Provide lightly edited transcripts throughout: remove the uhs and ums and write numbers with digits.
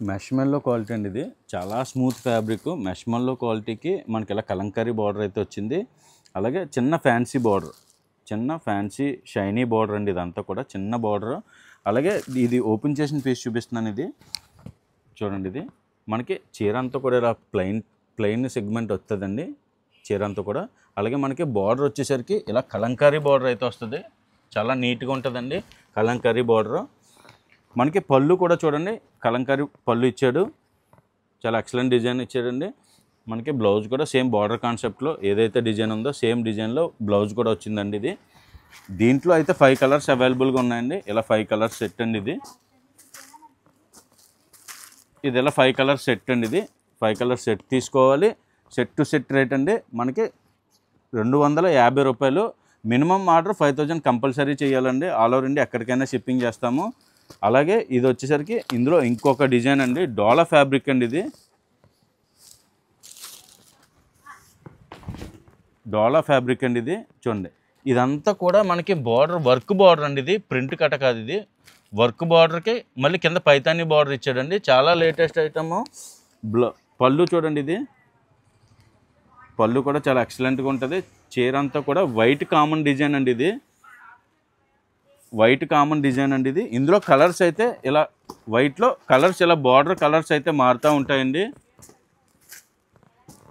మెష్మెల్లో quality అండి ఇది. చాలా స్మూత్ ఫ్యాబ్రిక్. మెష్మెల్లో క్వాలిటీకి మనకి ఇలా కలంకారీ బార్డర్ అయితే వచ్చింది. అలాగే చిన్న ఫ్యాన్సీ బార్డర్, చిన్న ఫ్యాన్సీ షైనీ బార్డర్ అండి. ఇదంతా కూడా చిన్న బార్డర్. అలాగే ఇది ఓపెన్ చేసిన పీస్ చూపిస్తున్నాను. ఇది చూడండి. ఇది మనకి చీర అంతా కూడా ఇలా ప్లెయిన్ సెగ్మెంట్ వస్తుందండి చీర అంతా కూడా. అలాగే మనకి బార్డర్ వచ్చేసరికి ఇలా కలంకారీ బార్డర్ అయితే వస్తుంది. చాలా నీట్గా ఉంటుందండి కలంకారీ బార్డర్. మనకి పళ్ళు కూడా చూడండి కలంకారీ పళ్ళు ఇచ్చాడు. చాలా ఎక్సలెంట్ డిజైన్ ఇచ్చాడండి. మనకి బ్లౌజ్ కూడా సేమ్ బార్డర్ కాన్సెప్ట్లో ఏదైతే డిజైన్ ఉందో సేమ్ డిజైన్లో బ్లౌజ్ కూడా వచ్చిందండి. ఇది దీంట్లో అయితే 5 కలర్స్ అవైలబుల్గా ఉన్నాయండి. ఇలా 5 కలర్స్ సెట్ అండి. ఇది ఇలా 5 కలర్స్ సెట్ అండి. ఇది 5 కలర్స్ సెట్ తీసుకోవాలి. సెట్ టు సెట్ రేట్ అండి మనకి 250 రూపాయలు. మినిమం ఆర్డర్ 5000 కంపల్సరీ చేయాలండి. ఆల్ ఓవర్ ఇండియా ఎక్కడికైనా షిప్పింగ్ చేస్తాము. అలాగే ఇది వచ్చేసరికి ఇందులో ఇంకొక డిజైన్ అండి. డోలా ఫ్యాబ్రిక్ అండి. ఇది డోలా ఫ్యాబ్రిక్ అండి. ఇది చూడండి. ఇదంతా కూడా మనకి వర్క్ బార్డర్ అండి. ఇది ప్రింట్ కట కాదు. ఇది వర్క్ బార్డర్కి మళ్ళీ కింద పైతానీ బార్డర్ ఇచ్చాడండి. చాలా లేటెస్ట్ ఐటమ్. పళ్ళు చూడండి. ఇది పళ్ళు కూడా చాలా ఎక్సలెంట్గా ఉంటుంది. చీర అంతా కూడా వైట్ కామన్ డిజైన్ అండి. ఇది వైట్ కామన్ డిజైన్ అండి. ఇది ఇందులో కలర్స్ అయితే ఇలా వైట్లో కలర్స్ ఇలా బార్డర్ కలర్స్ అయితే మారుతూ ఉంటాయండి.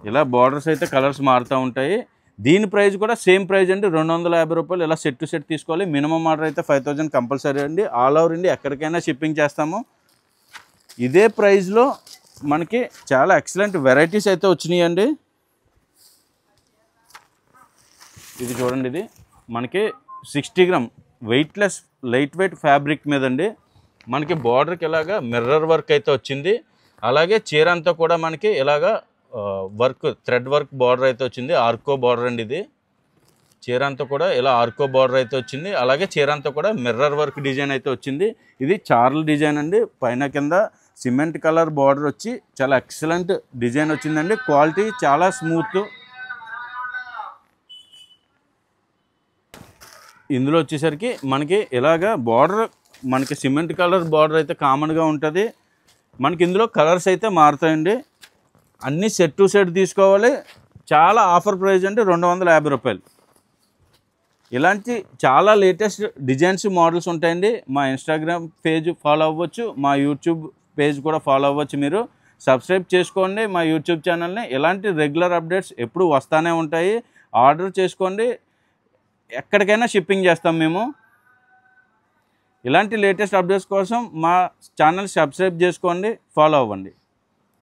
ఇలా బార్డర్స్ అయితే కలర్స్ మారుతూ ఉంటాయి. దీని ప్రైస్ కూడా సేమ్ ప్రైస్ అండి 250 రూపాయలు. ఇలా సెట్ టు సెట్ తీసుకోవాలి. మినిమం ఆర్డర్ అయితే 5000 కంపల్సరీ అండి. ఆల్ ఓవర్ ఇండియా ఎక్కడికైనా షిప్పింగ్ చేస్తాము. ఇదే ప్రైస్లో మనకి చాలా ఎక్సలెంట్ వెరైటీస్ అయితే వచ్చినాయండి. ఇది చూడండి. ఇది మనకి 60 gram weightless light weight fabric మీదండి. మనకి బార్డర్కి ఇలాగా మిర్రర్ వర్క్ అయితే వచ్చింది. అలాగే చీర అంతా కూడా మనకి ఇలాగా వర్క్ థ్రెడ్ వర్క్ బార్డర్ అయితే వచ్చింది. ఆర్కో బార్డర్ అండి. ఇది చీర అంతా కూడా ఇలా ఆర్కో బార్డర్ అయితే వచ్చింది. అలాగే చీర అంతా కూడా మిర్రర్ వర్క్ డిజైన్ అయితే వచ్చింది. ఇది చార్ల్ డిజైన్ అండి. పైన కింద సిమెంట్ కలర్ బార్డర్ వచ్చి చాలా ఎక్సలెంట్ డిజైన్ వచ్చిందండి. క్వాలిటీ చాలా స్మూత్. ఇందులో వచ్చేసరికి మనకి ఇలాగా బార్డర్ మనకి సిమెంట్ కలర్ బార్డర్ అయితే కామన్గా ఉంటుంది. మనకి ఇందులో కలర్స్ అయితే మారుతాయండి. అన్నీ సెట్ టు సెట్ తీసుకోవాలి. చాలా ఆఫర్ ప్రైస్ అంటే 250 రూపాయలు. ఇలాంటి చాలా లేటెస్ట్ డిజైన్స్ మోడల్స్ ఉంటాయండి. మా ఇన్స్టాగ్రామ్ పేజ్ ఫాలో అవ్వచ్చు. మా యూట్యూబ్ పేజ్ కూడా ఫాలో అవ్వచ్చు. మీరు సబ్స్క్రైబ్ చేసుకోండి మా యూట్యూబ్ ఛానల్ని. ఇలాంటి రెగ్యులర్ అప్డేట్స్ ఎప్పుడు వస్తూనే ఉంటాయి. ఆర్డర్ చేసుకోండి. ఎక్కడికైనా షిప్పింగ్ చేస్తాం మేము. ఇలాంటి లేటెస్ట్ అప్డేట్స్ కోసం మా ఛానల్ సబ్స్క్రైబ్ చేసుకోండి, ఫాలో అవ్వండి.